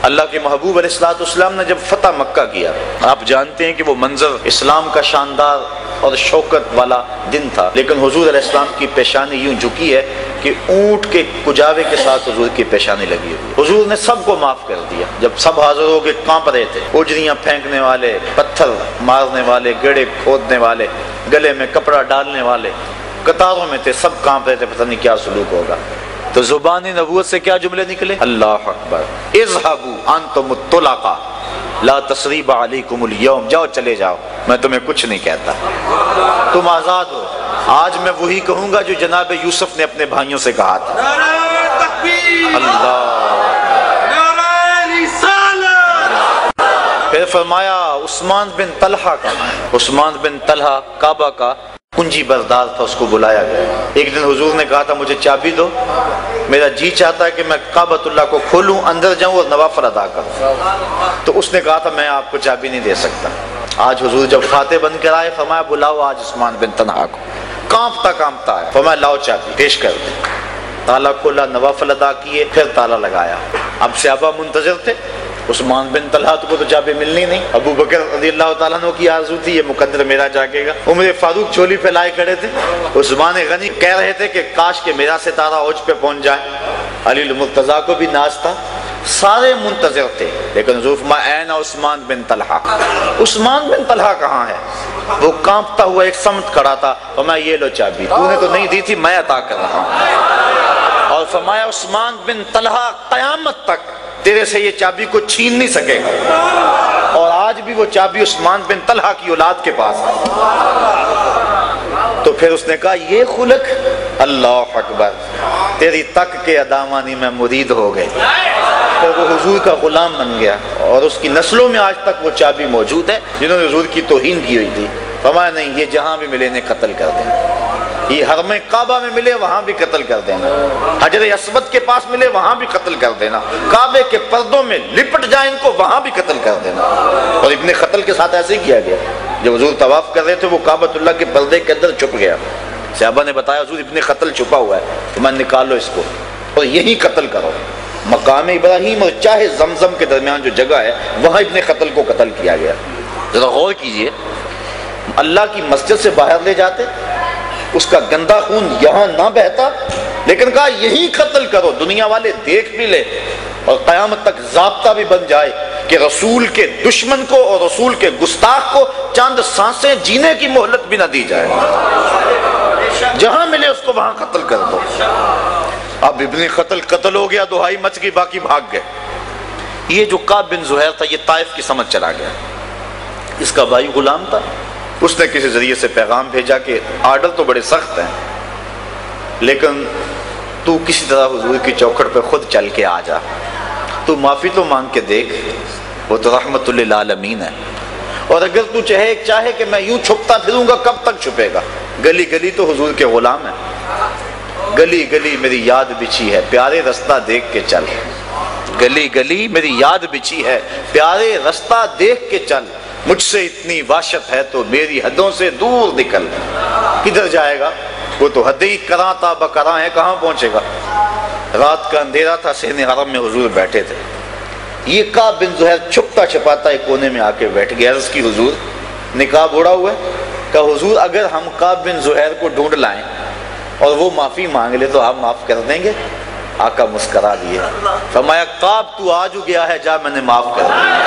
اللہ کے محبوب علیہ السلام نے جب فتح مکہ کیا، آپ جانتے ہیں کہ وہ منظر اسلام کا شاندار اور شوکت والا دن تھا، لیکن حضور علیہ السلام کی پیشانی یوں جھکی ہے کہ اونٹ کے کجاوے کے ساتھ حضور کی پیشانی لگی ہوئی۔ حضور نے سب کو معاف کر دیا، جب سب حاضر ہو کے کانپ رہے تھے، اجریاں پھینکنے والے، پتھر مارنے والے، گڑھے کھودنے والے، گلے میں کپڑا ڈالنے والے قطاروں میں تھے، سب کانپ رہے تھے، پتہ نہیں کیا سلوک ہوگا۔ تو زبان نبوت سے کیا جملے نکلے؟ اللہ اکبر، اذهبوا انتم الطلقاء لا تثریب علیکم اليوم، جاؤ چلے جاؤ، میں تمہیں کچھ نہیں کہتا، تم آزاد ہو۔ آج میں وہی کہوں گا جو جناب یوسف نے اپنے بھائیوں سے کہا تھا۔ اللہ، پھر فرمایا عثمان بن طلحہ کہاں ہے؟ عثمان بن طلحہ کعبہ کا کنجی بردار تھا، اس کو بلایا گیا۔ ایک دن حضور نے کہا تھا مجھے چابی دو، میرا جی چاہتا ہے کہ میں کعبۃ اللہ کو کھولوں، اندر جاؤں اور نوافل ادا کروں۔ تو اس نے کہا تھا میں آپ کو چابی نہیں دے سکتا۔ آج حضور جب فاتح بن کر آئے، فرمایا بلاؤ آج عثمان بن طلحہ کو، کانپتا ہے، فرمایا لاؤ چابی پیش کر دیں۔ تالا کھولا، نوافل ادا کیے، پھر تالا لگایا۔ اب صحابہ منتظر تھے، عثمان بن طلحہ کو تو چابی ملنی نہیں۔ ابو بکر رضی اللہ تعالیٰ عنہ کی آرزو تھی یہ مقدر میرا جاگے گا۔ عمر فاروق چولی پھیلائے کھڑے تھے، عثمان غنی کہہ رہے تھے کہ کاش کہ میرا ستارہ اوج پہ پہنچ جائے۔ علی المرتضیٰ کو بھی ناز تھا، سارے منتظر تھے، لیکن حضور فرمایا این عثمان بن طلحہ، عثمان بن طلحہ کہاں ہے؟ وہ کانپتا ہوا ایک سمت کھڑا تھا، فرمایا یہ لو چابی، تو نے تو نہیں دی تھی، میں عطا کر رہا ہوں۔ اور فرمایا عثمان بن طلحہ قیامت تک تیرے سے یہ چابی کو چھین نہیں سکے گا، اور آج بھی وہ چابی عثمان بن طلحہ کی اولاد کے پاس ہے۔ تو پھر اس نے کہا یہ خلق، اللہ اکبر، تیری تک کے ادامانی میں مرید ہو گئے۔ تو وہ حضور کا غلام بن گیا، اور اس کی نسلوں میں آج تک وہ چابی موجود ہے جنہوں نے حضور کی توہین کی ہوئی تھی۔ فرمایا نہیں، یہ جہاں بھی ملے انہیں قتل کر دینا، یہ حرم کعبہ میں ملے وہاں بھی قتل کر دینا، حجر اسود کے پاس ملے وہاں بھی قتل کر دینا، کعبے کے پردوں میں لپٹ جائیں ان کو وہاں بھی قتل کر دینا۔ اور ابن قتل کے ساتھ ایسے ہی کیا گیا، جب حضور طواف کر رہے تھے وہ کعبۃ اللہ کے پردے کے اندر چھپ گیا، صحابہ نے بتایا حضور ابن قتل چھپا ہوا ہے، تو میں نکالو اس کو اور یہی قتل کرو۔ مقام ابراہیم اور چاہے زمزم کے درمیان جو جگہ ہے وہاں ابن قتل کو قتل کیا گیا۔ ذرا غور کیجئے، اللہ کی مسجد سے باہر لے جاتے، اس کا گندا خون یہاں نہ بہتا، لیکن کہا یہی قتل کرو، دنیا والے دیکھ بھی لے اور قیامت تک ضابطہ بھی بن جائے کہ رسول کے دشمن کو اور رسول کے گستاخ کو چند سانسیں جینے کی مہلت بھی نہ دی جائے، جہاں ملے اس کو وہاں قتل کر دو۔ اب ابن قتل ہو گیا، دہائی مچ گئی، باقی بھاگ گئے۔ یہ جو کعب بن زہیر تھا یہ طائف کی سمجھ چلا گیا، اس کا بھائی غلام تھا، اس نے کسی ذریعے سے پیغام بھیجا کہ آرڈر تو بڑے سخت ہیں، لیکن تو کسی طرح حضور کی چوکھٹ پہ خود چل کے آ جا، تو معافی تو مانگ کے دیکھ، وہ تو رحمت للعالمین ہے، اور اگر تو چاہے کہ میں یوں چھپتا پھروں گا، کب تک چھپے گا؟ گلی گلی تو حضور کے غلام ہیں، گلی گلی میری یاد بچھی ہے، پیارے رستہ دیکھ کے چل، گلی گلی میری یاد بچھی ہے، پیارے رستہ دیکھ کے چل، مجھ سے اتنی وحشت ہے تو میری حدوں سے دور نکل۔ کدھر جائے گا؟ وہ تو حد ہی کراں تا بکراں ہے، کہاں پہنچے گا؟ رات کا اندھیرا تھا، صحن حرم میں حضور بیٹھے تھے، یہ کعب بن زہیر چھپتا چھپاتا ایک کونے میں آ کے بیٹھ گیا، عرض کی حضور نقاب اڑا ہوا ہے، کہ حضور اگر ہم کعب بن زہیر کو ڈھونڈ لائیں اور وہ معافی مانگ لے تو آپ معاف کر دیں گے؟ آقا مسکرا دیے، فرمایا کعب تو آ جو گیا ہے، جا میں نے معاف کر دیا۔